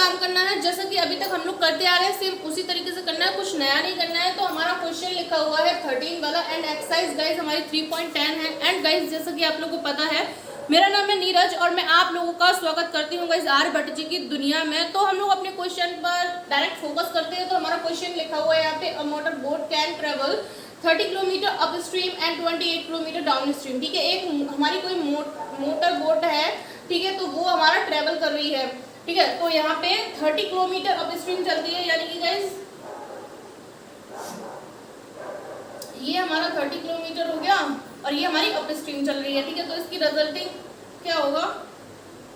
काम करना है जैसा कि अभी तक हम लोग करते आ रहे हैं, सिर्फ उसी तरीके से करना है, कुछ नया नहीं करना है। तो हमारा क्वेश्चन लिखा हुआ है 13 वाला एंड एक्सरसाइज गाइज हमारी 3.10 है। एंड गाइज जैसा कि आप लोगों को पता है, मेरा नाम है नीरज और मैं आप लोगों का स्वागत करती हूँ गाइज आर्यभट्ट जी की दुनिया में। तो हम लोग अपने क्वेश्चन पर डायरेक्ट फोकस करते हैं। तो हमारा क्वेश्चन लिखा हुआ है यहाँ पे, a motor boat can travel 30 kilometre up stream and 28 kilometre down stream. ठीक है, एक हमारी कोई मोटर बोट है, ठीक है, तो वो हमारा ट्रेवल कर रही है। ठीक है, तो यहाँ पे 30 किलोमीटर अप स्ट्रीम चलती है, यानी कि गाइज ये हमारा 30 किलोमीटर हो गया और ये हमारी अप स्ट्रीम चल रही है। ठीक है, तो इसकी रिजल्टिंग क्या होगा,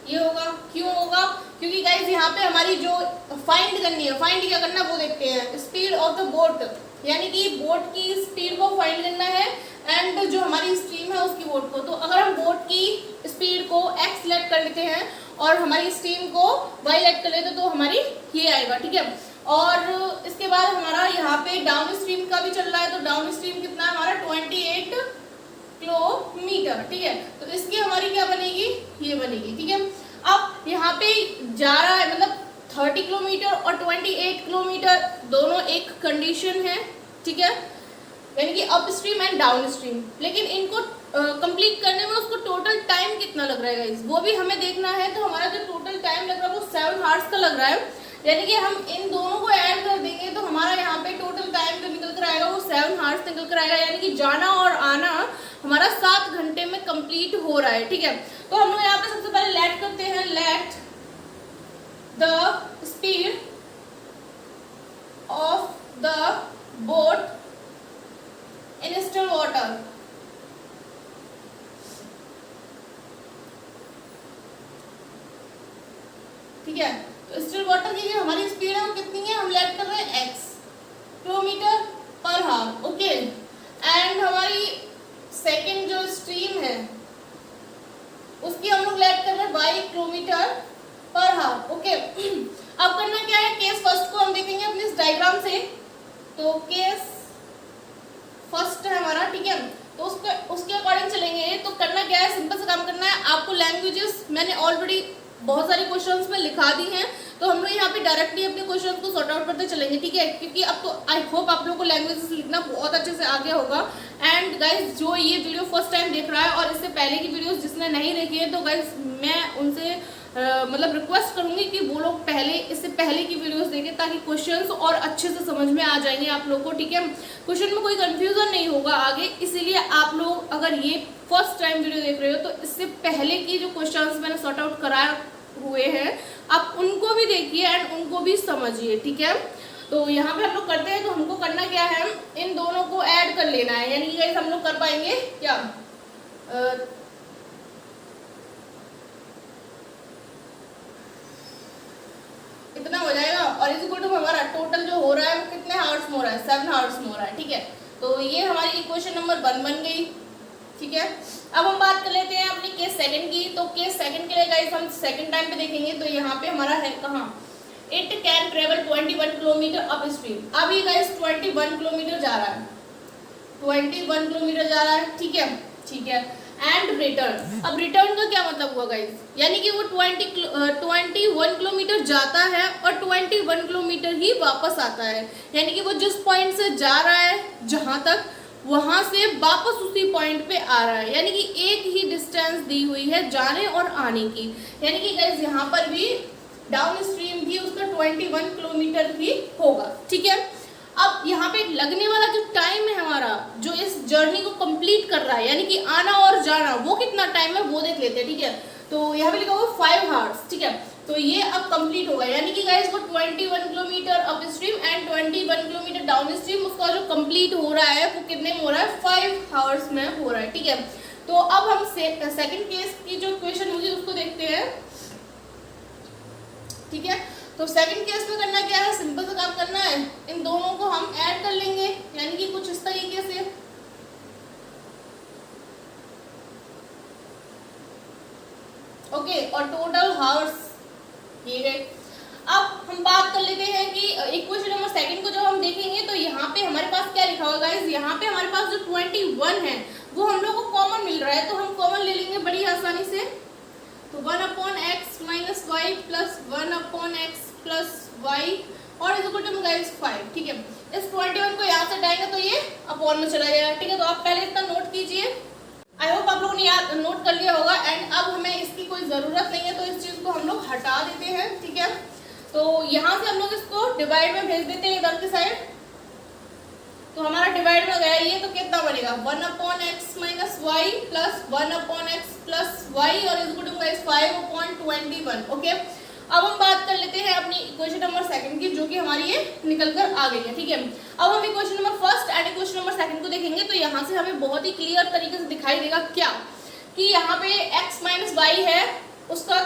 ये होगा। क्यों होगा, क्योंकि गाइज यहाँ पे हमारी जो फाइंड करनी है, फाइंड क्या करना है वो देखते हैं, स्पीड ऑफ द बोट, यानी कि बोट की स्पीड को फाइंड करना है एंड जो हमारी स्ट्रीम है उसकी बोट को। तो अगर हम बोट की स्पीड को x सेलेक्ट कर लेते हैं और हमारी स्ट्रीम को y सेलेक्ट कर लेते हैं तो हमारी ये आएगा। ठीक है, और इसके बाद हमारा यहाँ पे डाउन स्ट्रीम का भी चल रहा है। तो डाउन स्ट्रीम कितना है हमारा 28 किलोमीटर। ठीक है, तो इसकी हमारी क्या बनेगी, ये बनेगी। ठीक है, अब यहाँ पे जा रहा है मतलब 30 किलोमीटर और 28 किलोमीटर दोनों एक कंडीशन है। ठीक है, यानी कि up stream and down stream, लेकिन इनको कंप्लीट करने में उसको टोटल टाइम कितना लग रहा है वो भी हमें देखना है। तो हमारा जो टोटल टाइम लग रहा है वो 7 आवर्स का लग रहा है, यानी कि हम इन दोनों को ऐड कर देंगे तो हमारा यहाँ पे टोटल टाइम जो निकल कर आएगा वो 7 आवर्स निकल कर आएगा, यानी कि जाना और आना हमारा 7 घंटे में कंप्लीट हो रहा है। ठीक है, तो हम लोग यहाँ पे सबसे पहले लेट करते हैं, let the speed of the boat in still water. ठीक है, तो स्टिल वाटर की जो हमारी स्पीड है वो कितनी है, हम लेट कर रहे हैं x kilometre per hour. Okay, and हमारी सेकंड जो स्ट्रीम है उसकी हम लोग लेट कर रहे हैं y kilometre per hour. Okay, अब करना क्या है, केस फर्स्ट को हम देखेंगे अपने इस डायग्राम से। तो केस फर्स्ट है हमारा, ठीक है, तो उसके अकॉर्डिंग चलेंगे। तो करना क्या है, सिंपल सा काम करना है। आपको लैंग्वेजेस मैंने ऑलरेडी बहुत सारी क्वेश्चंस में लिखा दी हैं, तो हम लोग यहाँ पे डायरेक्टली अपने क्वेश्चन को सॉर्ट आउट करते चलेंगे। ठीक है, क्योंकि अब तो आई होप आप लोगों को लैंग्वेजेस लिखना बहुत अच्छे से आ गया होगा। एंड गाइज जो ये वीडियो फर्स्ट टाइम देख रहा है और इससे पहले की वीडियोस जिसने नहीं देखी है, तो गाइज मैं उनसे मतलब रिक्वेस्ट करूंगी कि वो लोग पहले इससे पहले की वीडियोस देखें ताकि क्वेश्चंस और अच्छे से समझ में आ जाएंगे आप लोग को। ठीक है, क्वेश्चन में कोई कंफ्यूजन नहीं होगा आगे, इसीलिए आप लोग अगर ये फर्स्ट टाइम वीडियो देख रहे हो तो इससे पहले की जो क्वेश्चंस मैंने सॉर्ट आउट कराए हुए हैं आप उनको भी देखिए एंड उनको भी समझिए। ठीक है, तो यहाँ पे हम लोग करते हैं। तो हमको करना क्या है, इन दोनों को ऐड कर लेना है, यानी कि हम लोग कर पाएंगे क्या, इतना हो जाएगा और इस इक्वल टू हमारा टोटल जो हो रहा है वो कितने आवर्स में हो रहा है, 7 आवर्स में हो रहा है। ठीक है, तो ये हमारी इक्वेशन नंबर 1 बन गई। ठीक है, अब हम बात कर लेते हैं अपनी केस सेकंड की। तो केस सेकंड के लिए गाइस हम सेकंड टाइम पे देखेंगे। तो यहाँ पे हमारा है कहाँ, it can travel 21 kilometre up stream. अब ये गाइस 21 किलोमीटर जा रहा है, 21 किलोमीटर जा रहा है। ठीक है, ठीक है, एंड रिटर्न। अब रिटर्न का क्या मतलब हुआ गाइस, यानी कि वो 21 किलोमीटर जाता है और 21 किलोमीटर ही वापस आता है, यानी कि वो जिस पॉइंट से जा रहा है जहाँ तक वहां से वापस उसी पॉइंट पे आ रहा है, यानी कि एक ही डिस्टेंस दी हुई है जाने और आने की। यानी कि गाइस यहाँ पर भी डाउन स्ट्रीम भी उसका 21 किलोमीटर ही होगा। ठीक है, अब यहाँ पे लगने वाला जो टाइम है हमारा, जो इस जर्नी को कंप्लीट कर रहा है, यानी कि आना और जाना, वो कितना टाइम है वो देख लेते हैं। ठीक है, तो यहाँ पे लिखा हुआ 5 आवर्स। ठीक है, तो ये अब कंप्लीट होगा, यानी कि गाइस वो 21 kilometre up stream and 21 kilometre down stream, उसका जो कंप्लीट हो रहा है वो कितने में हो रहा है, 5 आवर्स में हो रहा है। ठीक है, तो अब हम सेकंड केस की जो इक्वेशन होगी उसको देखते हैं। ठीक है, तो सेकंड केस में करना क्या है, सिंपल सा काम करना है, इन दोनों को हम ऐड कर लेंगे, यानी कि कुछ इस तरीके से। ओके, और टोटल हावर्स ये गए। अब हम बात कर लेते हैं कि इक्वेशन नंबर सेकंड को जब हम देखेंगे तो यहाँ पे हमारे पास क्या लिखा होगा गाइस, यहाँ पे हमारे पास जो 21 है वो हम लोग को कॉमन मिल रहा है, तो हम कॉमन ले लेंगे बड़ी आसानी से। तो 1/x - y plus 1/x plus y और इज इक्वल टू गाइस 5। ठीक है, इस 21 को यहाँ से हटाएंगे तो ये अपॉन में चला जाएगा। ठीक है, तो आप पहले इतना नोट कीजिए। आई होप आप लोगों ने याद नोट कर लिया होगा। एंड अब हमें इसकी कोई ज़रूरत नहीं है तो इस चीज़ को हम लोग हटा देते हैं। ठीक है, तो यहाँ से हम लोग इसको डिवाइड में भेज देते हैं इधर की साइड। तो हमारा डिवाइड में गया ये, तो कितना बनेगा 1/x minus y plus 1/x plus y और is equal to guys 5/21। Okay, अब हम बात कर लेते हैं अपनी इक्वेशन नंबर सेकंड की, जो कि हमारी ये निकल कर आ गई है। ठीक है, अब हम equation number first and equation number second को देखेंगे तो यहाँ से हमें बहुत ही क्लियर तरीके से दिखाई देगा क्या कि यहाँ पे x माइनस वाई है, उसका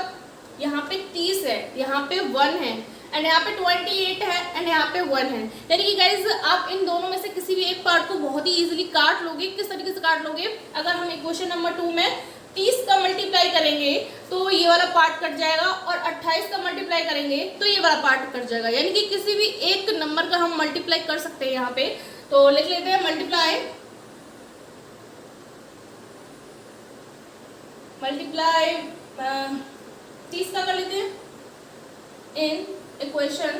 यहाँ पे 30 है, यहाँ पे 1 है एंड यहाँ पे 28 है एंड यहाँ पे 1 है। यानी कि गाइज आप इन दोनों में से किसी भी एक पार्ट को बहुत ही इजीली काट लोगे। किस तरीके से काट लोगे? अगर हम इक्वेशन नंबर 2 में 30 का मल्टीप्लाई करेंगे तो ये वाला पार्ट कट जाएगा और 28 का मल्टीप्लाई करेंगे तो ये वाला पार्ट कट जाएगा। यानी कि किसी भी एक नंबर का हम मल्टीप्लाई कर सकते हैं यहाँ पे। तो लिख लेते हैं मल्टीप्लाई 30 का कर लेते हैं इन इक्वेशन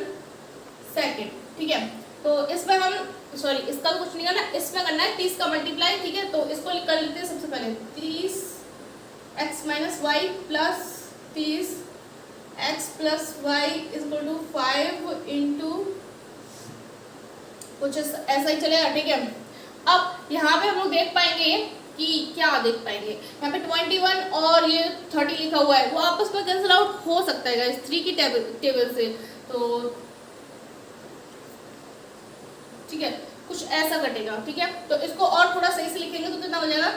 सेकंड। ठीक है, तो इसमें हम इसका कुछ नहीं करना, इसमें करना है 30 का मल्टीप्लाई। ठीक है, तो इसको कर लेते हैं सबसे पहले 30x minus y plus 30x plus y is equal to 5 into कुछ ऐसा ही चलेगा। ठीक है, अब यहाँ पे हम लोग देख पाएंगे कि क्या देख पाएंगे, यहाँ पे 21 और ये 30 लिखा हुआ है, वो आपस में कैंसिल आउट हो सकता है गाइस 3 की टेबल से। तो ठीक है, कुछ ऐसा कटेगा। ठीक है, तो इसको और थोड़ा सही से लिखेंगे तो कितना हो जाएगा,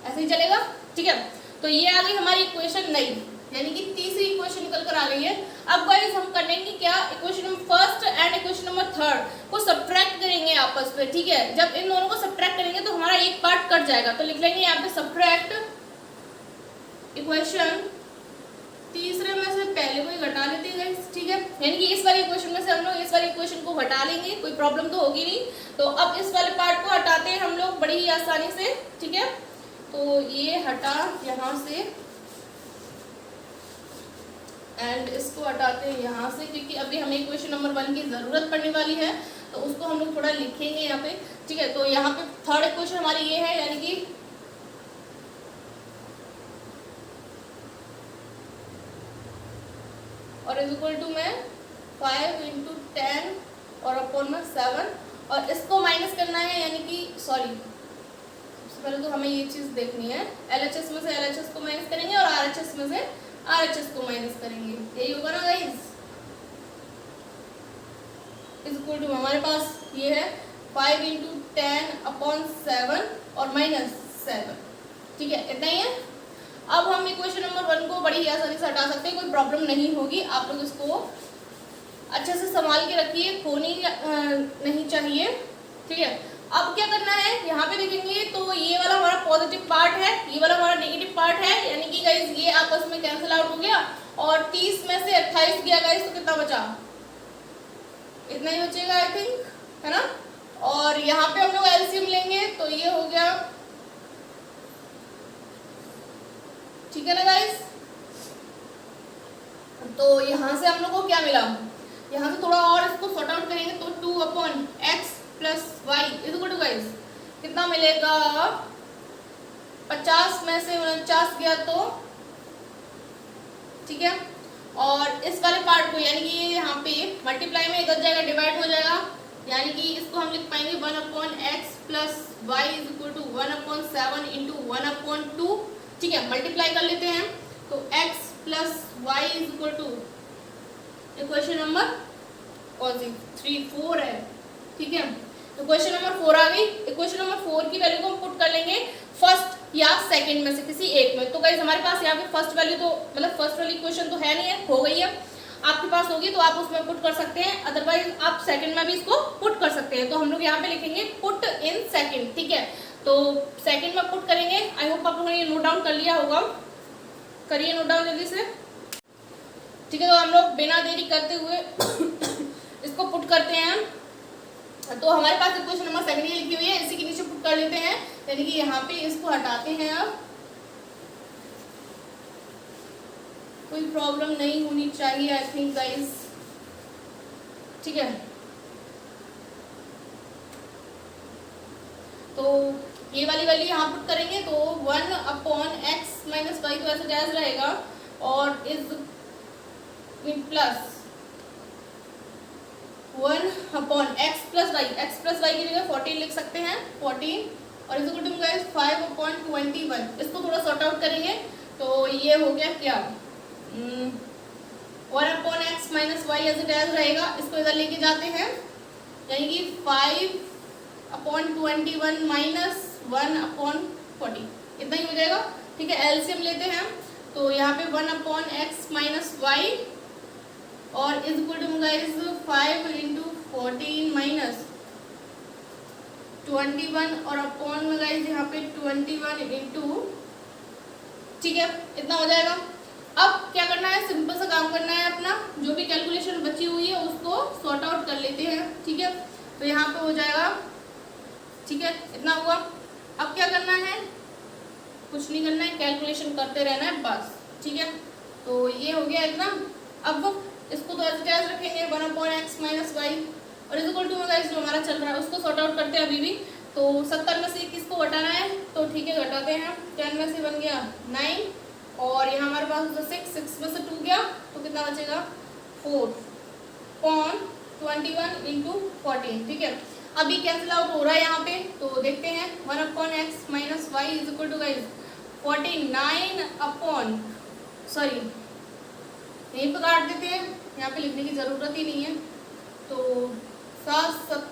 ऐसे ही चलेगा। ठीक है, तो ये आ गई हमारी इक्वेशन नई, यानी कि तीसरी इक्वेशन निकल कर आ गई है। अब गाइस हम करेंगे क्या, equation number first and equation number third को सब्ट्रैक्ट करेंगे आपस में। ठीक है, जब इन दोनों को सब्ट्रैक्ट करेंगे तो हमारा एक पार्ट कट जाएगा। तो लिख लेंगे यहाँ पे सब्ट्रैक्ट इक्वेशन, तीसरे में से पहले को ही घटा लेते हैं गाइस। ठीक है, यानी कि इस वाली इक्वेशन में से हम लोग इस वाली इक्वेशन को घटा लेंगे, कोई प्रॉब्लम तो होगी नहीं। तो अब इस वाले पार्ट को हटाते हैं हम लोग बड़ी ही आसानी से। ठीक है, तो ये हटा यहाँ से एंड इसको हटाते हैं यहाँ से, क्योंकि अभी हमें इक्वेशन नंबर 1 की ज़रूरत पड़ने वाली है तो उसको हम लोग थोड़ा लिखेंगे यहाँ पे। ठीक है, तो यहाँ पे थर्ड इक्वेशन हमारी ये है, यानी कि और इज इक्वल टू में 5 इंटू 10 और अपॉन में 7 और इसको माइनस करना है, यानी कि सबसे पहले तो हमें ये चीज़ देखनी है, LHS में से LHS को माइनस करेंगे और RHS में से RHS को माइनस करेंगे। यही होगा ना गाइस, इज इक्वल टू हमारे पास ये है 5 इंटू 10 अपॉन 7 और माइनस 7। ठीक है, इतना ही है। अब हम इक्वेशन नंबर 1 को बड़ी ही आसानी से हटा सकते हैं, कोई प्रॉब्लम नहीं होगी। आप लोग इसको अच्छे से संभाल के रखिए, खोनी नहीं चाहिए। ठीक है, अब क्या करना है, यहाँ पे देखेंगे तो ये वाला हमारा पॉजिटिव पार्ट है, ये वाला हमारा नेगेटिव पार्ट है, यानी कि गाइस ये आपस में कैंसिल आउट हो गया और 30 में से 28 गया गाइस, तो कितना बचा, इतना ही बचेगा आई थिंक, है ना। और यहाँ पे हम लोग एलसीएम लेंगे तो ये हो गया। ठीक है ना गाइस, तो यहाँ से हम लोग को क्या मिला, यहाँ से थोड़ा और इसको सॉर्ट आउट करेंगे तो 2/x plus y is equal to guys कितना मिलेगा, 50 में से 49 गया तो ठीक है। और इस वाले पार्ट को यानी कि यहाँ पे मल्टीप्लाई में इधर जाएगा डिवाइड हो जाएगा, यानी कि इसको हम लिख पाएंगे 1/x plus y is equal to 1/7 into 1/2। ठीक है, मल्टीप्लाई कर लेते हैं तो x plus y is equal to equation number कौन सी 4 है। ठीक है, तो क्वेश्चन नंबर 4 आ गई। इक्वेशन नंबर 4 की वैल्यू को हम पुट कर लेंगे फर्स्ट या सेकंड में से किसी एक में। तो गाइस हमारे पास यहाँ पे फर्स्ट वैल्यू तो मतलब फर्स्ट वाली इक्वेशन तो है नहीं है, हो गई है, आपके पास होगी तो आप उसमें पुट कर सकते हैं, अदरवाइज आप सेकंड में भी इसको पुट कर सकते हैं। तो हम लोग यहाँ पे लिखेंगे पुट इन सेकंड। ठीक है, तो सेकंड में पुट करेंगे। आई होप आप लोगों ने ये नोट डाउन कर लिया होगा, करिए नोट डाउन जल्दी से। ठीक है, तो हम लोग बिना देरी करते हुए इसको करते हैं हम। तो हमारे पास इक्वेशन नंबर 7 ये लिखी हुई है, इसी के नीचे पुट कर लेते हैं, यानी कि यहाँ पे इसको हटाते हैं। अब कोई प्रॉब्लम नहीं होनी चाहिए आई थिंक गाइस, ठीक है। तो ये वाली वैल्यू यहाँ पुट करेंगे तो 1/x माइनस वाई तो ऐसे जैज रहेगा, और is plus 1/x plus y, x plus y की जगह 14 लिख सकते हैं, 14, और इज इक्वल टू गाइस 5/21। इसको थोड़ा सॉर्ट आउट करेंगे तो ये हो गया क्या, 1/x minus y as it as रहेगा, इसको इधर लेके जाते हैं, यानी कि 5/21 माइनस 1/40, इतना ही हो जाएगा, ठीक है। एलसीएम लेते हैं तो यहाँ पे 1/x माइनस वाई और is equal to guys 5 × 14 minus 21 और अपॉन में गाइस यहाँ पे 21 × ठीक है, इतना हो जाएगा। अब क्या करना है, सिंपल सा काम करना है अपना, जो भी कैलकुलेशन बची हुई है उसको सॉर्ट आउट कर लेते हैं, ठीक है। तो यहाँ पे हो जाएगा, ठीक है, इतना हुआ। अब क्या करना है, कुछ नहीं करना है, कैलकुलेशन करते रहना है बस, ठीक है। तो ये हो गया इतना। अब इसको तो ऐसे जैसे रखेंगे 1/x माइनस वाई और इज इक्वल टू गाइस जो हमारा चल रहा है उसको सॉर्ट आउट करते हैं अभी भी। तो 70 में से किसको घटाना है, तो ठीक है घटाते हैं, 10 में से बन गया 9 और यहाँ हमारे पास 6 में से 2 गया तो कितना बचेगा 4/21 × 14, ठीक है। अभी कैंसिल आउट हो रहा है यहाँ पे, तो देखते हैं 1/x minus y is equal to guys 49 sorry यहीं पर काट देते हैं, यहाँ पे लिखने की ज़रूरत ही नहीं है। तो 7 7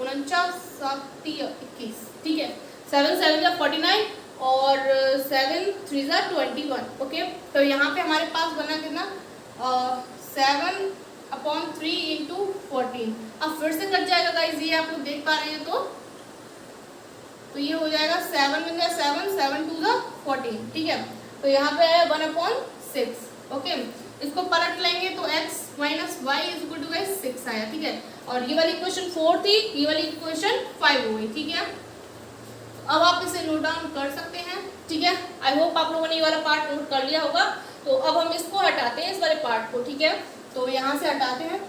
49 7 21, ठीक है, 7 7 49 और 7 3 21, ओके। तो यहाँ पे हमारे पास बना कितना 7/3 × 14। अब फिर से कट जाएगा गाइस, ये आप लोग देख पा रहे हैं तो ये हो जाएगा 7 बन गया 7 7 2 14, ठीक है। तो यहाँ पे है 1/6, ओके। इसको पलट लेंगे तो x minus y is equal to 6 आया, ठीक है। और ये वाली इक्वेशन 4 थी, ये वाली इक्वेशन 5 हो गई, ठीक है। अब आप इसे नोट डाउन कर सकते हैं, ठीक है। आई होप आप लोगों ने ये वाला पार्ट नोट कर लिया होगा। तो अब हम इसको हटाते हैं, इस वाले पार्ट को, ठीक है। तो यहाँ से हटाते हैं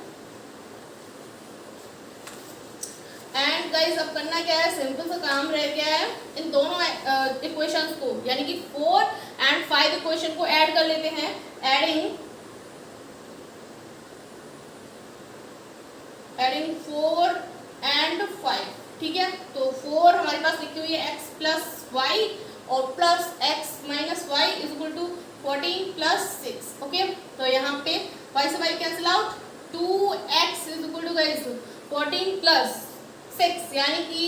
एंड गाइस अब करना क्या है, सिंपल सा काम रह गया है, इन दोनों इक्वेशंस को यानी कि 4 and 5 इक्वेशन को ऐड कर लेते हैं, एडिंग 4 and 5, ठीक है। तो 4 हमारे पास लिखी हुई है x प्लस वाई और plus x minus y is equal to 14 plus 6, okay. तो यहाँ पे y से y cancel out, 2x is equal to guys 14 plus 6 यानी कि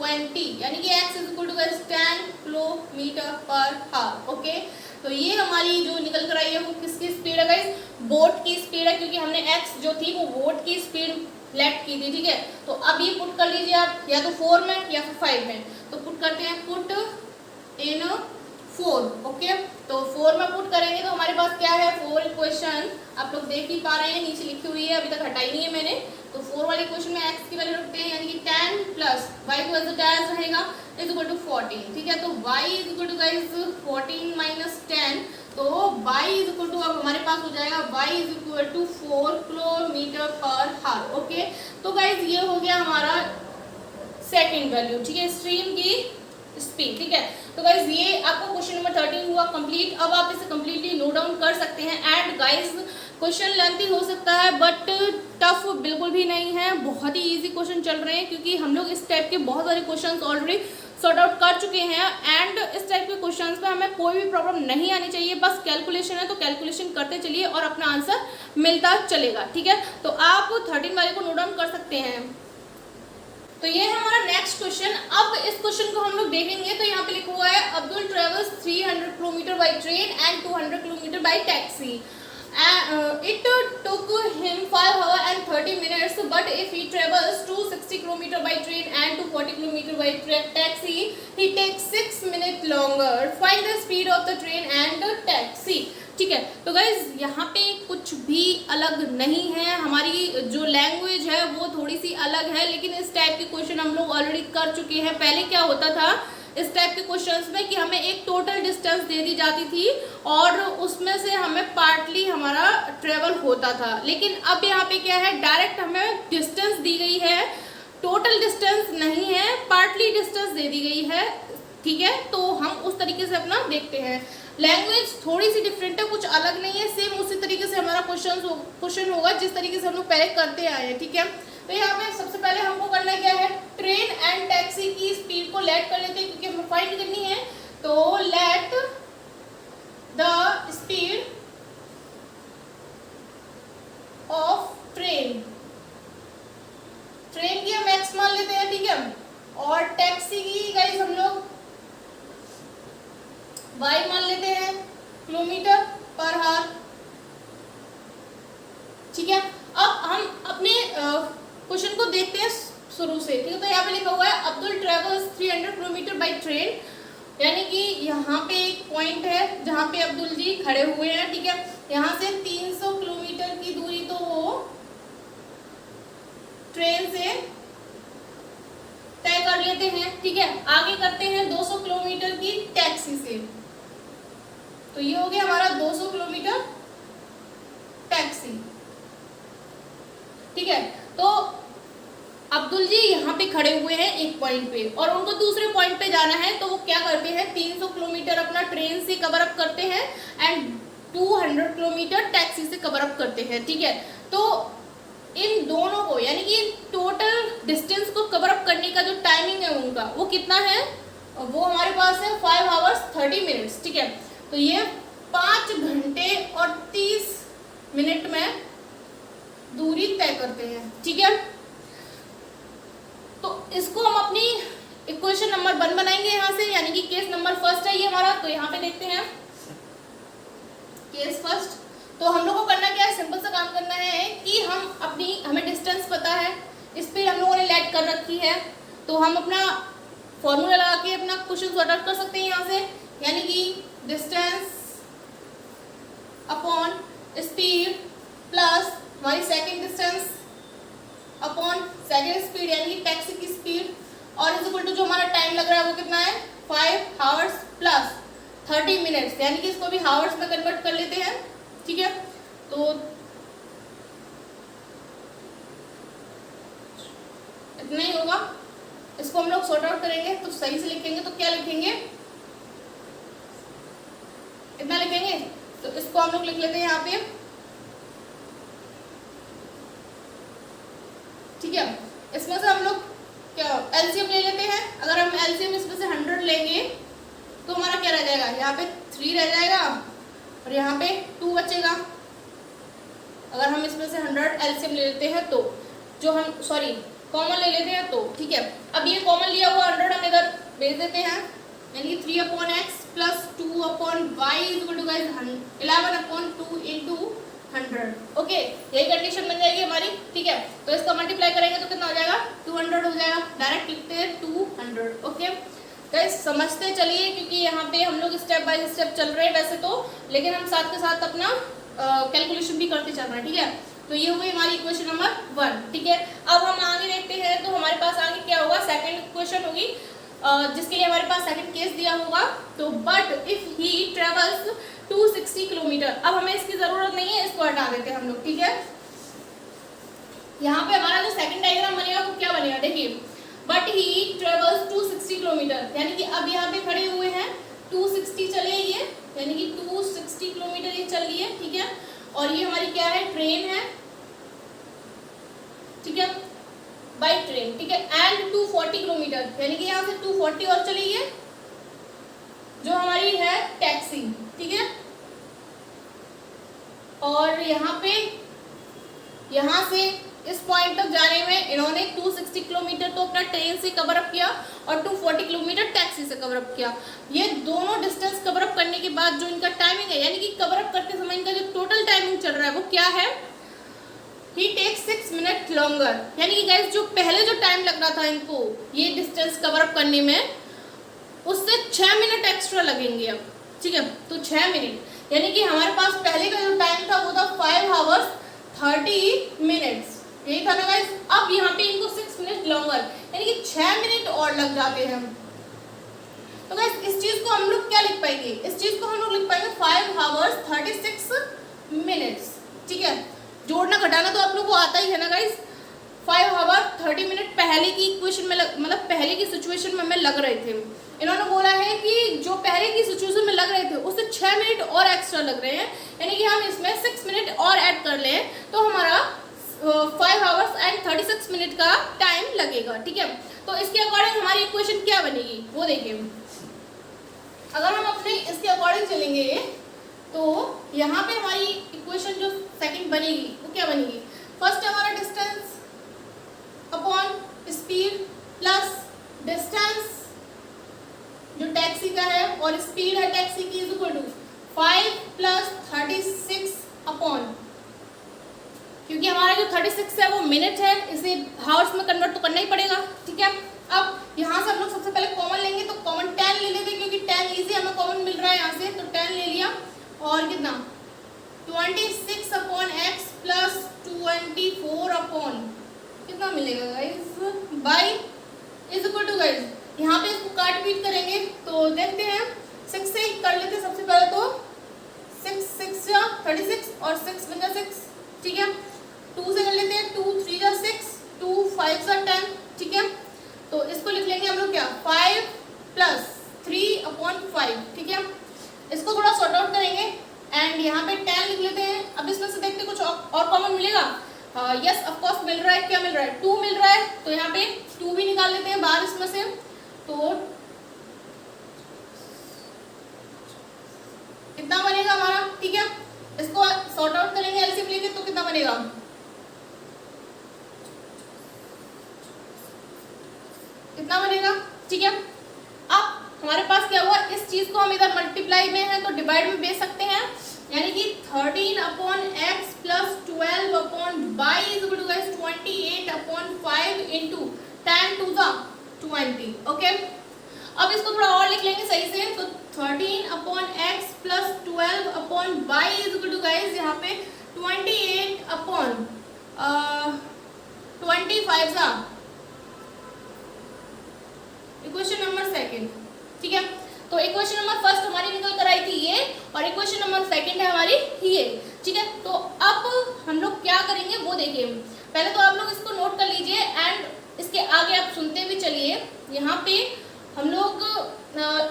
20, यानी कि x is equal to guys 10 kilometre per hour, okay. तो ये हमारी जो निकल कर आई है वो किसकी स्पीड है गाइस, बोट की स्पीड है, क्योंकि हमने x जो थी वो बोट की स्पीड लेट की थी, ठीक है। तो अब ये पुट कर लीजिए आप, या तो 4 में या फिर 5 में। तो पुट करते हैं, पुट इन 4, ओके। तो 4 में पुट करेंगे तो हमारे पास क्या है, 4 इक्वेशन आप लोग देख ही पा रहे हैं, नीचे लिखी हुई है, अभी तक हटाई नहीं है मैंने। तो 4 वाली इक्वेशन में x की वैल्यू रखते हैं, यानी कि 10 प्लस y को एज इट इज रहेगा इज इक्वल टू 14, ठीक है। तो y is equal to guys 14 minus 10, तो y इज इक्वल टू अब हमारे पास हो जाएगा y is equal to 4 kilometre per hour, okay. तो गाइस ये हो गया हमारा सेकंड वैल्यू, ठीक है, स्ट्रीम की स्पीड, ठीक है। तो गाइस ये आपका क्वेश्चन नंबर 13 हुआ कंप्लीट। अब आप इसे कंप्लीटली नोट डाउन कर सकते हैं। एंड गाइस क्वेश्चन लेंथी हो सकता है बट टफ बिल्कुल भी नहीं है, बहुत ही इजी क्वेश्चन चल रहे हैं, क्योंकि हम लोग इस टाइप के बहुत सारे क्वेश्चंस ऑलरेडी सॉर्ट आउट कर चुके हैं। एंड इस टाइप के क्वेश्चंस में हमें कोई भी प्रॉब्लम नहीं आनी चाहिए, बस कैलकुलेशन है तो कैलकुलेशन करते चलिए और अपना आंसर मिलता चलेगा, ठीक है। तो आप 13 वाले को नोट डाउन कर सकते हैं। तो ये है हमारा नेक्स्ट क्वेश्चन। अब इस क्वेश्चन को हम लोग देखेंगे तो यहाँ पे लिखा हुआ है Abdul travels 300 kilometre by train and 200 kilometre by taxi. It took him 5 hours and 30 minutes, but if he travels 260 km by train and 240 km by taxi, he takes 6 minutes longer. Find the speed of the train and the taxi. ठीक है। तो guys यहाँ पे कुछ भी अलग नहीं है, हमारी जो लैंग्वेज है वो थोड़ी सी अलग है, लेकिन इस टाइप के क्वेश्चन हम लोग ऑलरेडी कर चुके हैं। पहले क्या होता था इस टाइप के क्वेश्चंस में कि हमें एक टोटल डिस्टेंस दे दी जाती थी और उसमें से हमें पार्टली हमारा ट्रेवल होता था, लेकिन अब यहाँ पे क्या है, डायरेक्ट हमें डिस्टेंस दी गई है, टोटल डिस्टेंस नहीं है, पार्टली डिस्टेंस दे दी गई है, ठीक है। तो हम उस तरीके से अपना देखते हैं। लैंग्वेज थोड़ी सी डिफरेंट है, कुछ अलग नहीं है, सेम उसी तरीके से हमारा क्वेश्चन होगा जिस तरीके से हम लोग पहले करते आए हैं, ठीक है। तो यहाँ पे सबसे पहले हमको करना क्या है, ट्रेन एंड टैक्सी की स्पीड को लेट कर लेते हैं क्योंकि हमें फाइंड करनी है। तो let the speed of train, train की हम एक्स मान लेते हैं, ठीक है, और टैक्सी की गाइस हम लोग वाई मान लेते हैं, किलोमीटर पर आवर, ठीक है। अब हम अपने क्वेश्चन को देखते हैं शुरू से, ठीक है। तो यहाँ पे लिखा हुआ है Abdul travels 300 kilometre by train, यानी कि यहाँ पे एक पॉइंट है जहाँ पे अब्दुल जी खड़े हुए हैं, ठीक है। यहाँ से 300 किलोमीटर की दूरी तो वो ट्रेन से तय कर लेते हैं, ठीक है। आगे करते हैं 200 किलोमीटर की टैक्सी से, तो ये हो गया हमारा 200 किलोमीटर टैक्सी, ठीक है। तो अब्दुल जी यहाँ पे खड़े हुए हैं एक पॉइंट पे और उनको दूसरे पॉइंट पे जाना है, तो वो क्या करते हैं 300 किलोमीटर अपना ट्रेन से कवर अप करते हैं एंड 200 किलोमीटर टैक्सी से कवर अप करते हैं, ठीक है। तो इन दोनों को यानी कि टोटल डिस्टेंस को कवर अप करने का जो टाइमिंग है उनका वो कितना है, वो हमारे पास है 5 आवर्स 30 मिनट्स, ठीक है। तो ये 5 घंटे और 30 मिनट में दूरी तय करते हैं, ठीक है। तो इसको हम अपनी इक्वेशन नंबर 1 बनाएंगे यहाँ से, यानी कि केस नंबर फर्स्ट है ये हमारा। तो यहाँ पे देखते हैं केस फर्स्ट। तो हम लोग को करना क्या है, सिंपल सा काम करना है कि हमें डिस्टेंस पता है, स्पीड हम लोगों ने लेट कर रखी है, तो हम अपना फॉर्मूला लगा के अपना क्वेश्चन सॉर्ट आउट कर सकते हैं यहाँ से, यानी कि डिस्टेंस अपॉन स्पीड प्लस हमारी second distance upon second speed यानी कि टैक्सी की स्पीड, और इज इक्वल टू जो हमारा टाइम लग रहा है वो कितना है 5 आवर्स प्लस 30 मिनट्स, यानी कि इसको भी आवर्स में कन्वर्ट कर लेते हैं, ठीक है। तो इतना ही होगा, इसको हम लोग सॉर्ट आउट करेंगे तो सही से लिखेंगे, तो क्या लिखेंगे, इतना लिखेंगे। तो इसको हम लोग लिख लेते हैं यहाँ पे, ठीक है। इसमें से हम लोग क्या एलसीएम ले लेते हैं, अगर हम एलसीएम इसमें से 100 लेंगे तो हमारा क्या रह जाएगा, यहाँ पे 3 रह जाएगा और यहाँ पे 2 बचेगा। अगर हम इसमें से 100 एलसीएम ले लेते हैं तो जो हम कॉमन ले लेते हैं तो, ठीक है। अब ये कॉमन लिया हुआ 100 हम इधर भेज देते हैं, यानी कि 3/x plus 2/y is equal to guys 11/2 into 100, okay. यही कंडीशन बन जाएगी हमारी, ठीक है। तो इसका मल्टीप्लाई करेंगे तो कितना हो जाएगा 200 हो जाएगा, डायरेक्ट लिखते हैं 200, ओके। गाइस समझते चलिए क्योंकि यहाँ पे हम लोग स्टेप बाय स्टेप चल रहे हैं वैसे तो, लेकिन हम साथ के साथ अपना कैलकुलेशन भी करते चल रहे हैं, ठीक है। तो ये हो गई हमारी इक्वेशन नंबर 1, ठीक है। अब हम आगे देखते हैं, तो हमारे पास आगे क्या होगा, सेकंड इक्वेशन होगी जिसके लिए हमारे पास सेकंड केस दिया होगा। तो but if he travels 260 kilometre, अब हमें इसकी जरूरत नहीं है, इसको हटा देते हैं हम लोग, ठीक है। यहाँ पे हमारा जो सेकंड डायग्राम बनेगा वो क्या बनेगा, देखिए, बट ही ट्रेवल्स 260 किलोमीटर, यानी कि अब यहाँ पे खड़े हुए हैं 260 चले ये, यानी कि 260 किलोमीटर ये चल रही है, ठीक है। और ये हमारी क्या है, ट्रेन है, ठीक है, बाई ट्रेन, ठीक है। एंड 240 किलोमीटर, यानी कि यहाँ से 240 और चली है जो हमारी है टैक्सी, ठीक है। और यहाँ से इस पॉइंट तक जाने में इन्होंने 260 किलोमीटर तो अपना ट्रेन से कवर अप किया और 240 किलोमीटर टैक्सी से कवर अप किया। ये दोनों डिस्टेंस कवर अप करने के बाद जो इनका टाइमिंग है, यानी कि कवर अप करते समय इनका जो टोटल टाइमिंग चल रहा है वो क्या है, ही टेक्स 6 मिनट लॉन्गर, यानी कि गाइस जो पहले जो टाइम लग रहा था इनको ये डिस्टेंस कवर अप करने में, उससे 6 मिनट एक्स्ट्रा लगेंगे अब, ठीक है। तो 6 मिनट, यानी कि हमारे पास पहले का जो टाइम था वो था 5 आवर्स 30 मिनट्स, यही था ना गाइस। अब यहाँ पे इनको 6 मिनट लॉन्गर यानी कि 6 मिनट और लग जाते हैं। तो गाइस इस चीज को हम लोग क्या लिख पाएंगे, इस चीज को हम लोग लिख पाएंगे 5 आवर्स 36 मिनट्स, ठीक है। जोड़ना घटाना तो आप लोग को आता ही है ना गाइस। 5 आवर 30 मिनट पहले की इक्वेशन में मतलब पहले की सिचुएशन में हमें लग रहे थे। इन्होंने बोला है कि जो पहले की सिचुएशन में लग रहे थे उससे 6 मिनट और एक्स्ट्रा लग रहे हैं, यानी कि हम इसमें 6 मिनट और ऐड कर लें तो हमारा 5 आवर्स एंड 36 मिनट का टाइम लगेगा, ठीक है। तो इसके अकॉर्डिंग हमारी इक्वेशन क्या बनेगी वो देखिए। अगर हम अपने इसके अकॉर्डिंग चलेंगे तो यहाँ पे हमारी इक्वेशन जो सेकंड बनेगी वो क्या बनेगी, फर्स्ट हमारा distance upon speed plus distance जो टैक्सी का है और स्पीड है टैक्सी की is equal to 5 plus 36 upon, क्योंकि हमारा जो 36 है वो मिनट है, इसे हावर्स में कन्वर्ट तो करना ही पड़ेगा, ठीक है। अब यहाँ से हम लोग सबसे पहले कॉमन लेंगे तो कॉमन 10 ले लेते हैं, क्योंकि 10 इजी हमें कॉमन मिल रहा है यहाँ से, तो 10 ले लिया और कितना 26 अपॉन एक्स प्लस 24 अपॉन कितना मिलेगा guys by is equal to guys, यहाँ पे इसको काट पीट करेंगे तो देखते हैं 6 से कर लेते हैं सबसे पहले, तो 6 6 या 36 और 6 बन जा 6, ठीक है। 2 से कर लेते हैं 2 3 जा 6 2 5 जा 10, ठीक है। तो इसको लिख लेंगे हम लोग क्या 5 प्लस 3 अपॉन 5, ठीक है। इसको थोड़ा सॉर्ट आउट करेंगे एंड यहाँ पे 10 लिख लेते हैं। अब इसमें से देखते कुछ और कॉमन मिलेगा, यस ऑफ कोर्स मिल रहा है, क्या मिल रहा है 2 मिल रहा है, तो यहाँ पे 2 भी निकाल लेते हैं बाहर इसमें से, तो कितना बनेगा हमारा, ठीक है। इसको सॉर्ट आउट करेंगे एलसीएम लेके तो कितना बनेगा, कितना बनेगा, ठीक है। अब हमारे पास क्या हुआ, इस चीज को हम इधर मल्टीप्लाई में है तो डिवाइड में भेज सकते हैं, यानी कि 13 upon x plus 12 upon y is equal to guys 28 upon 5 into 10 to the 20, okay. अब इसको थोड़ा और लिख लेंगे सही से, तो 13 upon x plus 12 upon y is equal to guys यहाँ पे 28 अपॉन 25 सा इक्वेशन नंबर सेकंड, ठीक है। तो इक्वेशन नंबर फर्स्ट हमारी निकल कर आई थी ये, और इक्वेशन नंबर सेकंड है हमारी ये, ठीक है। तो अब हम लोग क्या करेंगे वो देखिए, पहले तो आप लोग इसको नोट कर लीजिए एंड इसके आगे आप सुनते भी चलिए। यहाँ पे हम लोग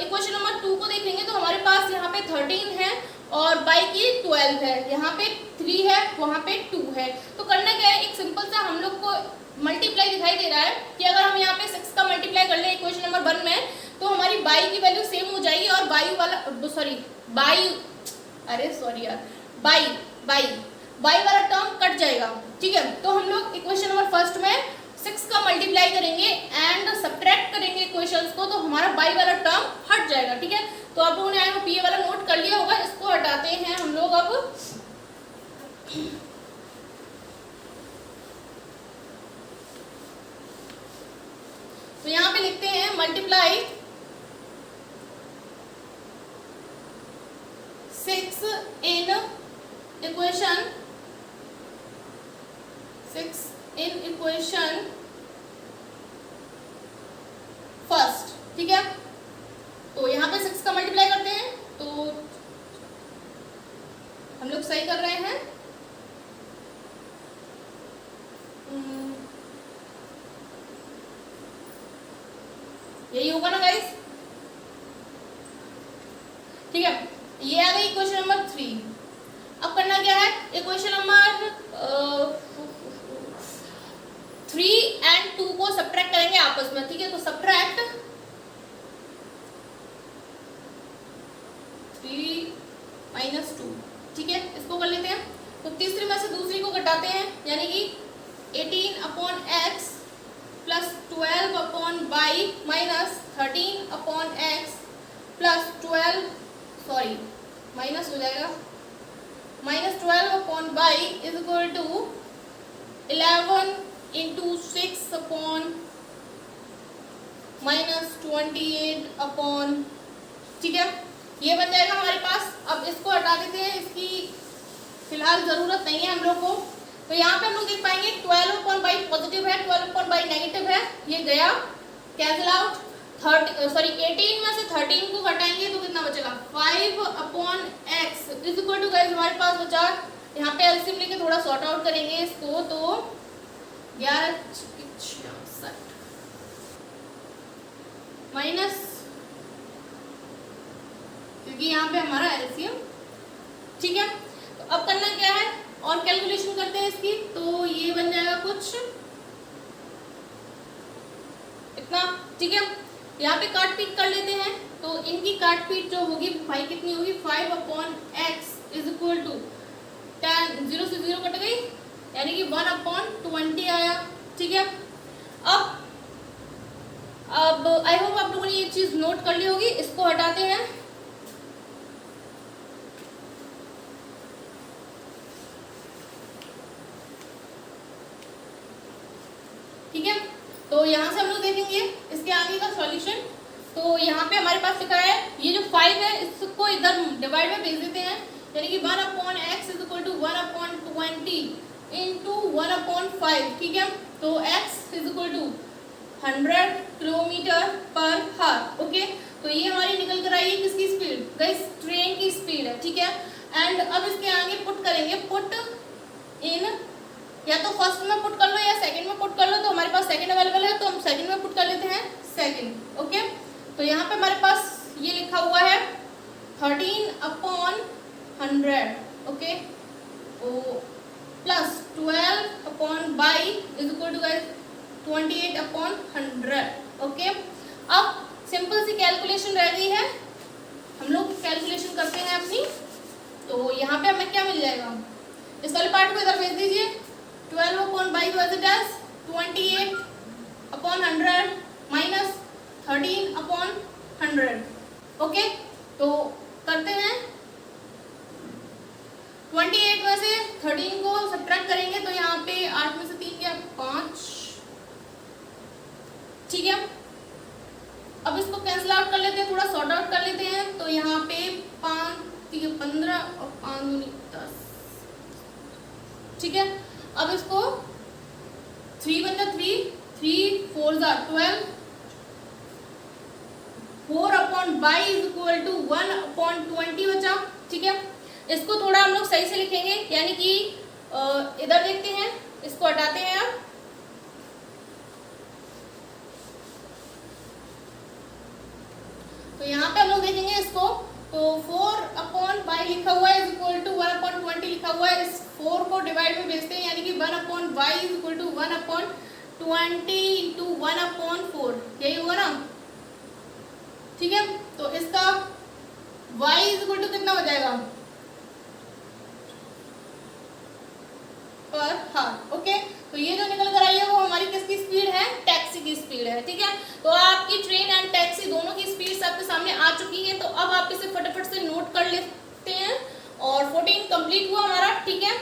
इक्वेशन नंबर 2 को देखेंगे तो हमारे पास यहाँ पे 13 है और बाई की 12 है, यहाँ पे 3 है वहाँ पे 2 है। तो करना क्या है, एक सिंपल सा हम लोग को मल्टीप्लाई दिखाई दे रहा है कि अगर हम यहाँ पे 6 का मल्टीप्लाई कर ले इक्वेशन नंबर 1 में तो हमारी बाई की वैल्यू सेम हो जाएगी और बाई वाला बाई वाला टर्म कट जाएगा, ठीक है। तो हम लोग इक्वेशन नंबर फर्स्ट में 6 का मल्टीप्लाई करेंगे एंड सब्ट्रैक्ट करेंगे इक्वेशंस को, तो हमारा बाई वाला टर्म हट जाएगा, ठीक है। तो आप लोगों ने आई होप ये वाला नोट कर लिया होगा, इसको हटाते हैं हम लोग अब। तो यहाँ पे लिखते हैं मल्टीप्लाई 6 इन इक्वेशन फर्स्ट, ठीक है। तो यहाँ पे 6 का मल्टीप्लाई करते हैं तो हम लोग सही कर रहे हैं, यही होगा ना गाइस, ठीक है। ये आ गई इक्वेशन नंबर 3। अब करना क्या है, इक्वेशन नंबर 3 एंड 2 को सब्ट्रैक्ट करेंगे आपस में, ठीक है। तो सब्ट्रैक्ट 3 माइनस 2, ठीक है, इसको कर लेते हैं। तो तीसरी में से दूसरी को घटाते हैं, यानी कि 18 upon x plus 12 upon y minus 13 upon x plus 12 sorry minus हो जाएगा minus 12 upon y is equal to 11 into 6 upon minus 28 upon, ठीक है। ये बन जाएगा हमारे पास। अब इसको हटा देते हैं, इसकी फिलहाल ज़रूरत नहीं है हम लोग को। तो यहाँ पे हम लोग देख पाएंगे 12/बाई पॉजिटिव है, 12/बाई नेगेटिव है, ये गया कैंसिल आउट। 18 में से 13 को घटाएंगे तो कितना बचेगा 5/x is equal to guys हमारे पास बचा, यहाँ पे एलसीएम लेके थोड़ा सॉर्ट आउट करेंगे इसको, तो 11 माइनस, क्योंकि यहाँ पे हमारा एलसीएम, ठीक है। तो अब करना क्या है, और कैलकुलेशन करते हैं इसकी, तो ये बन जाएगा कुछ इतना, ठीक है। यहाँ पे काट पीट कर लेते हैं, तो इनकी काट पीट जो होगी भाई कितनी होगी 5/x इज इक्वल टू 10, 0 से 0 कट गई, यानी कि 1/20 आया, ठीक है। अब आई होप आप लोगों ने ये चीज नोट कर ली होगी। इसको हटाते हैं, ठीक है। तो यहाँ से हम लोग देखेंगे इसके आगे का सॉल्यूशन। तो यहाँ पे हमारे पास लिखा है ये जो 5 है इसको इधर डिवाइड में भेज देते हैं, यानी कि 1/x is equal to 1/20 into 1/5, ठीक है। तो x is equal to 100 kilometre per hour, okay. तो ये हमारी निकल कर आई है किसकी स्पीड, गाइस ट्रेन की स्पीड है, ठीक है। एंड अब इसके आगे पुट करेंगे, पुट इन, या तो फर्स्ट में पुट कर लो या सेकंड में पुट कर लो, तो हमारे पास सेकंड अवेलेबल है तो हम सेकंड में पुट कर लेते हैं सेकंड, ओके। तो यहाँ पे हमारे पास ये लिखा हुआ है 13/100, ओके, प्लस 12/बाई is equal to guys 28/100, okay. अब सिंपल सी कैलकुलेशन रह गई है, हम लोग कैलकुलेशन करते हैं अपनी। तो यहाँ पे हमें क्या मिल जाएगा, इस वाले पार्ट को इधर भेज दीजिए, 12/बाई तो as it is 28/100 minus 13/100, okay. तो करते हैं 28 में से 13 को सब्ट्रैक्ट करेंगे तो यहाँ पे 8 में से 3 गया 5, ठीक है। अब इसको कैंसिल आउट कर लेते हैं, थोड़ा सॉर्ट आउट कर लेते हैं। तो यहाँ पे 5 3 15 और 5 9 10, ठीक है। अब इसको 3 बन जा 3 4 12, 4/बाई इज इक्वल टू 1/20 बचा, ठीक है। इसको थोड़ा हम लोग सही से लिखेंगे, यानी कि इधर देखते हैं, इसको हटाते हैं अब, तो यहाँ पे हम लोग देखेंगे इसको, तो 4/बाई लिखा हुआ है इज इक्वल टू 1/20 लिखा हुआ है, इस 4 को डिवाइड में भेजते हैं, यानी कि 1/बाई इज इक्वल टू 1/20 इंटू 1/4, यही होगा ना, ठीक है। तो इसका y इज इक्वल टू कितना हो जाएगा पर हार, ओके। तो ये जो निकल कर आई है वो हमारी किसकी स्पीड है, टैक्सी की स्पीड है, ठीक है। तो आपकी ट्रेन एंड टैक्सी दोनों की स्पीड आपके सामने आ चुकी है, तो अब आप इसे फटाफट से नोट कर लेते हैं और 14 कंप्लीट हुआ हमारा, ठीक है।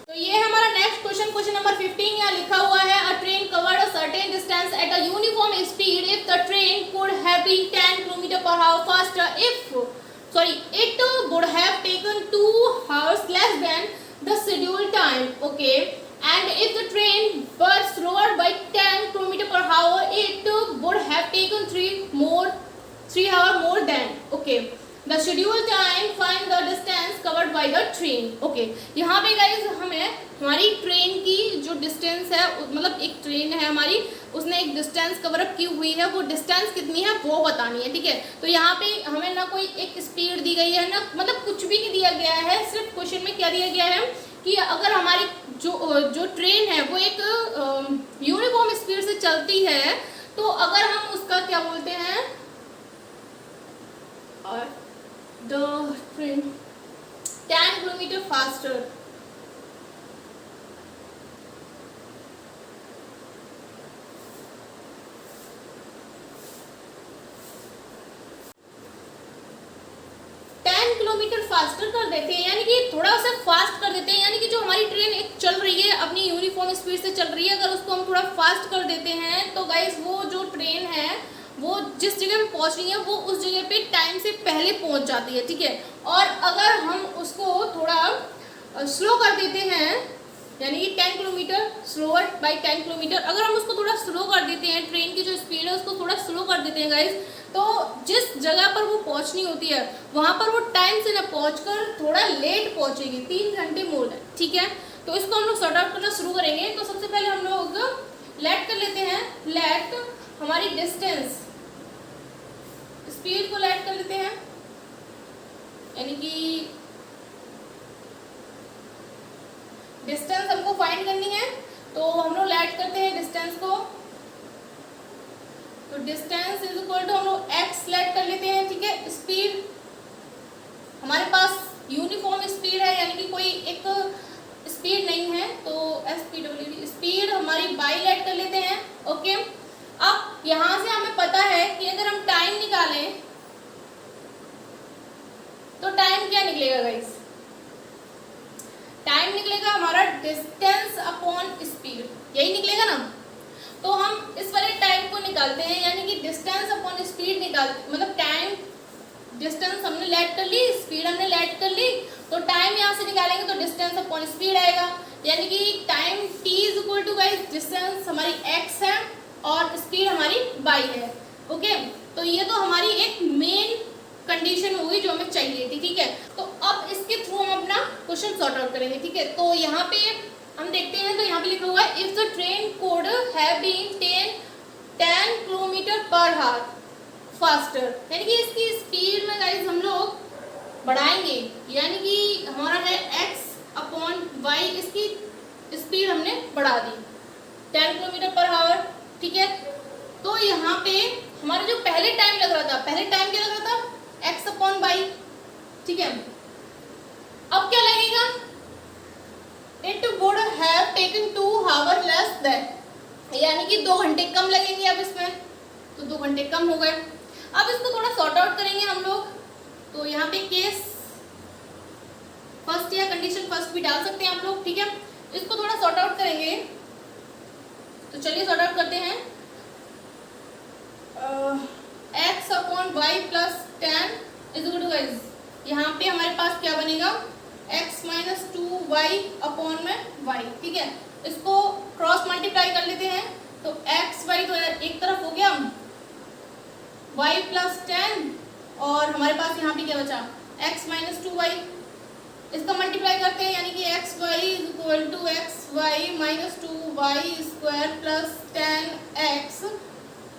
तो ये है हमारा नेक्स्ट क्वेश्चन, क्वेश्चन नंबर 15। यहाँ लिखा हुआ है a train covered a certain distance at a uniform speed if the train could have been 10 kilometre per hour faster it would have taken 2 hours less than the scheduled time, okay, and if the train were slower by 10 kilometer per hour it would have taken 3 hours more than, okay, the scheduled time, find the distance covered by the train, okay। यहाँ पे guys हमें हमारी train की जो distance है, मतलब एक train है हमारी, उसने एक डिस्टेंस कवर अप की हुई है, वो डिस्टेंस कितनी है वो बतानी है, ठीक है। तो यहाँ पे हमें ना कोई एक स्पीड दी गई है, ना मतलब कुछ भी नहीं दिया गया है, सिर्फ क्वेश्चन में क्या दिया गया है कि अगर हमारी जो ट्रेन है वो एक यूनिफॉर्म स्पीड से चलती है, तो अगर हम उसका क्या बोलते हैं, the train 10 kilometre faster, kilometre faster कर देते हैं, यानी कि थोड़ा सा फास्ट कर देते हैं, यानी कि जो हमारी ट्रेन एक चल रही है अपनी यूनिफॉर्म स्पीड से चल रही है, अगर उसको हम थोड़ा फास्ट कर देते हैं तो गाइस वो जो ट्रेन है वो जिस जगह पे पहुंच रही है वो उस जगह पे टाइम से पहले पहुंच जाती है, ठीक है। और अगर हम उसको थोड़ा स्लो कर देते हैं, यानी कि 10 किलोमीटर स्लोअर बाई 10 किलोमीटर, अगर हम उसको थोड़ा स्लो कर देते हैं, ट्रेन की जो स्पीड है उसको थोड़ा स्लो कर देते हैं गाइस, तो जिस जगह पर वो पहुंचनी होती है वहां पर वो टाइम से ना पहुंचकर थोड़ा लेट पहुंचेगी, 3 घंटे मोर है, ठीक है। तो इसको हम लोग सॉर्ट आउट करना शुरू करेंगे। तो सबसे पहले हम लोग लेट कर लेते हैं, लेट हमारी डिस्टेंस, स्पीड को लेट कर लेते हैं, यानी कि डिस्टेंस हमको फाइंड करनी है, तो हम लोग लेट करते हैं डिस्टेंस को। तो डिस्टेंस इज इक्वल टू हम लोग एक्स लेट कर लेते हैं, ठीक है। स्पीड हमारे पास यूनिफॉर्म स्पीड है, यानी कि कोई एक स्पीड नहीं है, तो एसपीडब्ल्यूडी स्पीड हमारी बाई लेट कर लेते हैं, ओके। अब यहां से हमें पता है कि अगर हम टाइम निकालें तो टाइम क्या निकलेगा गाइस, टाइम निकलेगा हमारा डिस्टेंस अपॉन स्पीड, यही निकलेगा ना। तो हम इस वाले टाइम को निकालते हैं, यानी कि डिस्टेंस अपॉन स्पीड निकालते, मतलब टाइम डिस्टेंस हमने लेट कर ली, स्पीड हमने लेट कर ली, तो टाइम यहाँ से निकालेंगे तो डिस्टेंस अपॉन स्पीड आएगा, यानी कि time t is equal to guys distance हमारी x है और स्पीड हमारी y है, ओके। तो ये तो हमारी एक मेन कंडीशन होगी जो हमें चाहिए थी, ठीक है। तो अब इसके थ्रू हम अपना क्वेश्चन सॉर्ट आउट करेंगे, ठीक है। तो यहाँ पे हम देखते हैं, तो यहाँ पे लिखा हुआ है if the train could have been 10 kilometre per hour faster, यानी कि इसकी स्पीड में गाइस हम लोग बढ़ाएंगे, यानी कि हमारा है x अपॉन y, इसकी स्पीड हमने बढ़ा दी 10 किलोमीटर पर आवर, ठीक है। तो यहाँ पे हमारा जो पहले टाइम लग रहा था, पहले टाइम क्या लग रहा था x अपॉन y, ठीक है। अब क्या लगेगा, it would have taken 2 our less than, यानी कि 2 घंटे कम लगेंगे अब इसमें, तो 2 घंटे कम हो गए। अब इसको थोड़ा सॉर्ट आउट करेंगे हम लोग, तो यहाँ पे केस फर्स्ट या कंडीशन फर्स्ट भी डाल सकते हैं आप लोग, ठीक है। इसको थोड़ा सॉर्ट आउट करेंगे, तो चलिए सॉर्ट आउट करते हैं। x upon y plus 10 is equal to guys, यहाँ पे हमारे पास क्या बनेगा x माइनस 2y अपॉन में y, ठीक है। इसको क्रॉस मल्टीप्लाई कर लेते हैं, तो x y तो एक तरफ हो गया, y प्लस 10 और हमारे पास यहाँ पे क्या बचा x माइनस 2y, इसका मल्टीप्लाई करते हैं, यानी कि x y is equal to x y minus 2y square plus 10x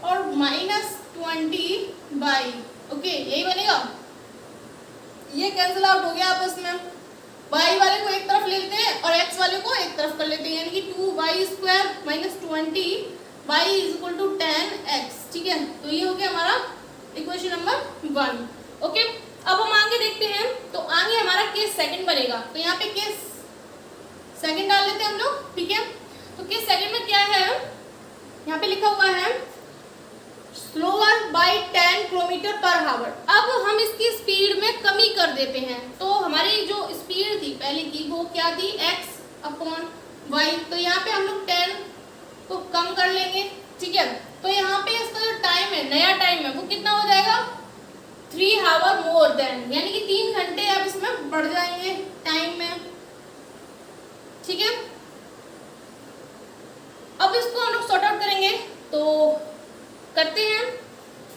और माइनस 20y, ओके, यही बनेगा। ये कैंसिल आउट हो गया आपस में, y वाले को एक तरफ ले लेते हैं और x वाले को एक तरफ कर लेते हैं, यानी कि 2y square minus 20y is equal to 10x, ठीक है। तो ये हो गया हमारा इक्वेशन नंबर 1, ओके। अब हम आगे देखते हैं, तो आगे हमारा केस सेकंड बनेगा, तो यहाँ पे केस सेकंड डाल लेते हैं हम लोग, ठीक है। तो केस सेकंड में क्या है, यहाँ पे लिखा हुआ है slower by 10 kilometre per hour. अब हम इसकी स्पीड में कमी कर देते हैं, तो हमारी जो स्पीड थी पहले की वो क्या थी x अपॉन वाई, तो यहाँ पे हम लोग 10 को कम कर लेंगे, ठीक है। तो यहाँ पे इसका जो टाइम है, नया टाइम है, वो कितना हो जाएगा 3 आवर मोर देन, यानी कि 3 घंटे अब इसमें बढ़ जाएंगे टाइम में, ठीक है। अब इसको हम लोग सॉर्ट आउट करेंगे, तो करते हैं।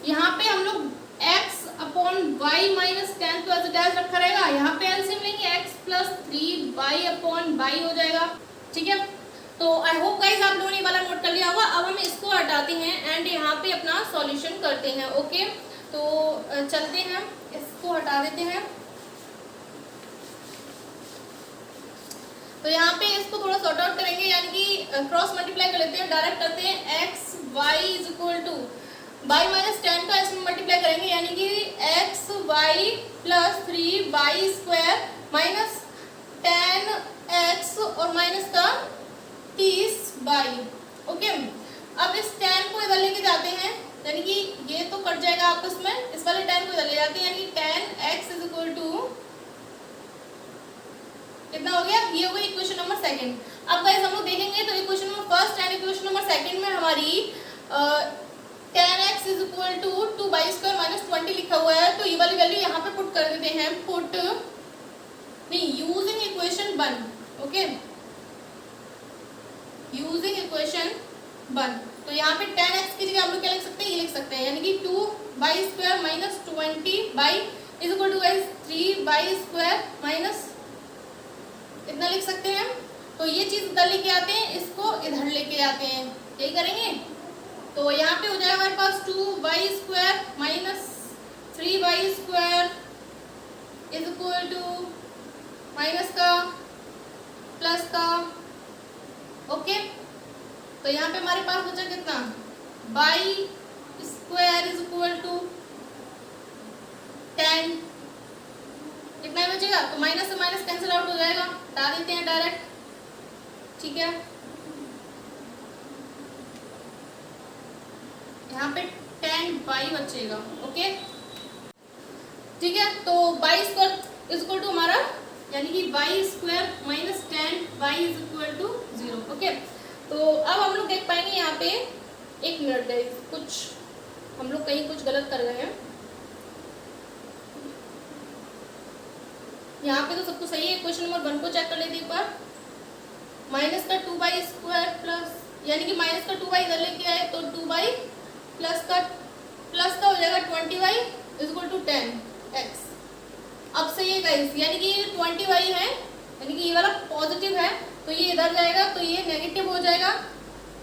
यहाँ पे हम लोग x अपॉन वाई माइनस 10 तो एज डैश रखा रहेगा, यहाँ पे एलसीएम लेंगे x plus 3y upon y हो जाएगा, ठीक है। तो आई होप गाइस आप लोगों ने वाला नोट कर लिया होगा। अब हम इसको हटाते हैं एंड यहाँ पे अपना सॉल्यूशन करते हैं, ओके। तो चलते हैं, इसको हटा देते हैं, तो यहाँ पे इसको थोड़ा सॉर्ट आउट करेंगे, यानी कि क्रॉस मल्टीप्लाई कर लेते हैं, डायरेक्ट करते हैं x y is equal to y minus 10 का इसमें मल्टीप्लाई करेंगे, यानी कि x y plus 3y square minus 10x और माइनस का 30y, ओके। अब इस 10 को इधर लेके जाते हैं, यानी कि ये तो कट जाएगा आपस में, इस वाले 10 को इधर ले जाते हैं, यानी कि 10x इज इक्वल टू कितना हो गया, ये हो गई इक्वेशन नंबर सेकंड। अब गाइस हम लोग देखेंगे तो equation number first and equation number second में हमारी 10x x is equal to 2y² minus 20 लिखा हुआ है, तो ये वाली वैल्यू यहाँ पे पुट कर देते हैं, पुट नहीं using equation 1, okay, using equation 1। तो यहाँ पे 10x की जगह हम लोग क्या लिख सकते हैं, ये लिख सकते हैं, यानी कि 2y² minus 20y is equal to 3y² minus इतना लिख सकते हैं। तो ये चीज इधर लेके आते हैं, इसको इधर लेके आते हैं, यही करेंगे। तो यहाँ पे हो जाएगा हमारे पास 2y² minus 3y² is equal to minus का प्लस का, ओके। तो यहाँ पे हमारे पास बचा कितना, y² इज इक्वल टू 10, कितना ही बचेगा, तो माइनस से माइनस कैंसिल आउट हो जाएगा, हटा देते हैं डायरेक्ट, ठीक है। यहाँ पे 10y बचेगा, ओके, ठीक है। तो y² इज इक्वल टू हमारा यानी कि y² minus 10y is equal to 0, okay. तो अब हम लोग देख पाएंगे यहाँ पे, एक मिनट गाइस, कुछ हम लोग कहीं कुछ गलत कर गए हैं। यहाँ पे तो सब कुछ सही है, क्वेश्चन नंबर 1 को चेक कर लेते एक बार। माइनस का 2y² प्लस यानी कि माइनस का 2y इधर लेके आए तो 2y प्लस का हो जाएगा 20y is equal to 10x। अब सही है गाइस, यानी कि 20y है, यानी कि ये वाला पॉजिटिव है, तो ये इधर जाएगा तो ये नेगेटिव हो जाएगा,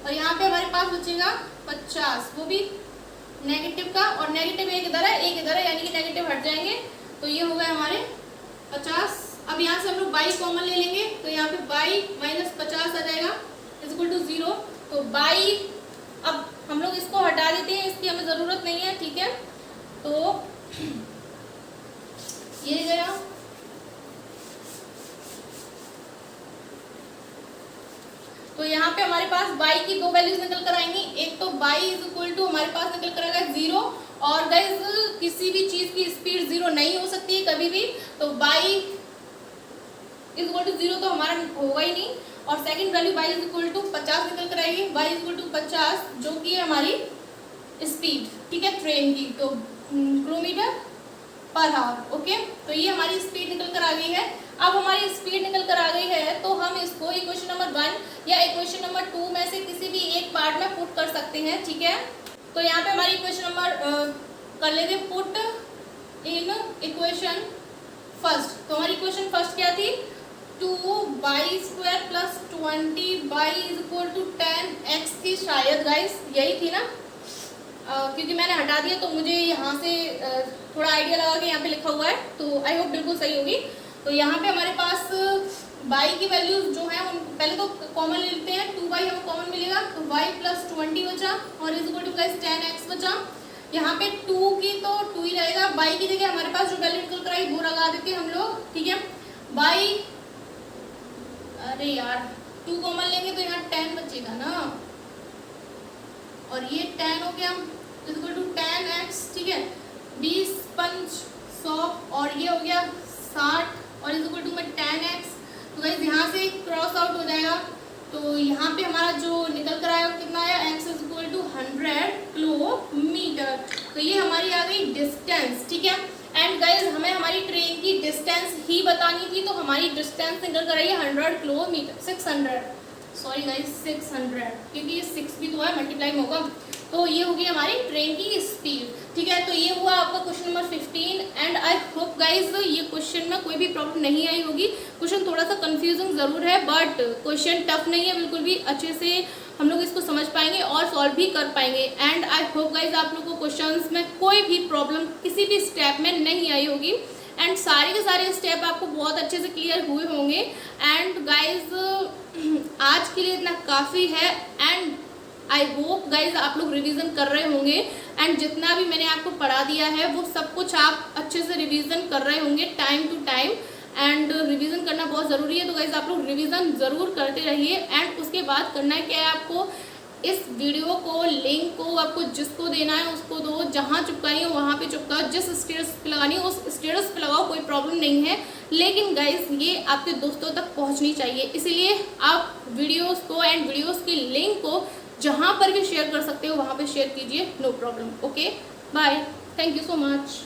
और यहाँ पे हमारे पास बचेगा 50, वो भी नेगेटिव का, और नेगेटिव एक इधर है एक इधर है, यानी कि नेगेटिव हट जाएंगे, तो ये हो गए हमारे 50। अब यहाँ से हम लोग y कॉमन ले लेंगे, तो यहाँ पे y माइनस 50 आ जाएगा इज इक्वल टू 0। तो y, अब हम लोग इसको हटा देते हैं, इसकी हमें ज़रूरत नहीं है, ठीक है। तो ये गया, तो यहाँ पे हमारे पास y की दो वैल्यूज निकल कर आएंगी, एक तो y इज इक्वल टू हमारे पास निकल कर आएगा 0, और गाइस किसी भी चीज़ की स्पीड 0 नहीं हो सकती है कभी भी, तो y इज इक्वल टू 0 तो हमारा होगा ही नहीं, और second value y is equal to 50 निकल कर आएगी, y इज इक्वल टू 50 जो कि है हमारी स्पीड, ठीक है, ट्रेन की, तो किलोमीटर पर आवर, ओके। तो ये हमारी स्पीड निकल कर आ गई है। अब हमारी स्पीड निकल कर आ गई है, तो हम इसको इक्वेशन नंबर 1 या इक्वेशन नंबर 2 में से किसी भी एक पार्ट में पुट कर सकते हैं, ठीक है। तो यहाँ पे हमारी इक्वेशन नंबर कर लेते हैं पुट इन इक्वेशन फर्स्ट। तो हमारी इक्वेशन फर्स्ट क्या थी, 2y² plus 20y is equal to 10x थी शायद गाइस, यही थी ना, क्योंकि मैंने हटा दिया तो मुझे यहाँ से थोड़ा आइडिया लगा के यहाँ पे लिखा हुआ है, तो आई होप बिल्कुल सही होगी। तो यहाँ पे हमारे पास y की वैल्यूज जो है उन पहले तो कॉमन ले लेते हैं, 2y हमें कॉमन मिलेगा, तो y प्लस 20 बचा और is equal to guys 10x बचा। यहाँ पे 2 की तो 2 ही रहेगा, y की जगह हमारे पास जो वैल्यू निकल कर आई वो लगा देते हैं हम लोग, ठीक है। y, अरे यार 2 कॉमन लेंगे तो यहाँ 10 बचेगा ना, और ये 10 हो गया इज इक्वल टू 10x, ठीक है, 20 5 100 और ये हो गया 60 और इज इक्वल टू में 10x। तो गाइस यहाँ से क्रॉस आउट हो जाएगा, तो यहाँ पे हमारा जो निकल कर आया कितना आया, x is equal to 100 kilometre. तो ये हमारी आ गई डिस्टेंस, ठीक है। एंड गाइस हमें हमारी ट्रेन की डिस्टेंस ही बतानी थी, तो हमारी डिस्टेंस निकल कर आई है 100 किलोमीटर, 600, सॉरी गाइस 600, क्योंकि ये 6 भी तो है, मल्टीप्लाई में होगा, तो ये होगी हमारी ट्रेन की स्पीड, ठीक है। तो ये हुआ आपका question number 15 and I hope guys ये क्वेश्चन में कोई भी प्रॉब्लम नहीं आई होगी। क्वेश्चन थोड़ा सा कंफ्यूजिंग ज़रूर है, बट क्वेश्चन टफ नहीं है, बिल्कुल भी अच्छे से हम लोग इसको समझ पाएंगे और सॉल्व भी कर पाएंगे। एंड आई होप गाइज आप लोगों को क्वेश्चंस में कोई भी प्रॉब्लम किसी भी स्टेप में नहीं आई होगी, एंड सारे के सारे स्टेप आपको बहुत अच्छे से क्लियर हुए होंगे। एंड गाइज आज के लिए इतना काफ़ी है, एंड आई होप गाइज आप लोग रिवीजन कर रहे होंगे, एंड जितना भी मैंने आपको पढ़ा दिया है वो सब कुछ आप अच्छे से रिवीजन कर रहे होंगे time to time, and revision करना बहुत ज़रूरी है। तो गाइज आप लोग रिवीजन ज़रूर करते रहिए। एंड उसके बाद करना है क्या है, आपको इस वीडियो को लिंक को आपको जिसको देना है उसको दो, जहाँ चिपकानी हो वहाँ पे चिपकाओ, जिस स्टेटस पे लगानी हो उस स्टेटस पे लगाओ, कोई प्रॉब्लम नहीं है। लेकिन गाइस ये आपके दोस्तों तक पहुँचनी चाहिए, इसीलिए आप वीडियोस को एंड वीडियोस की लिंक को जहाँ पर भी शेयर कर सकते हो वहाँ पे शेयर कीजिए, no problem. Okay bye, thank you so much.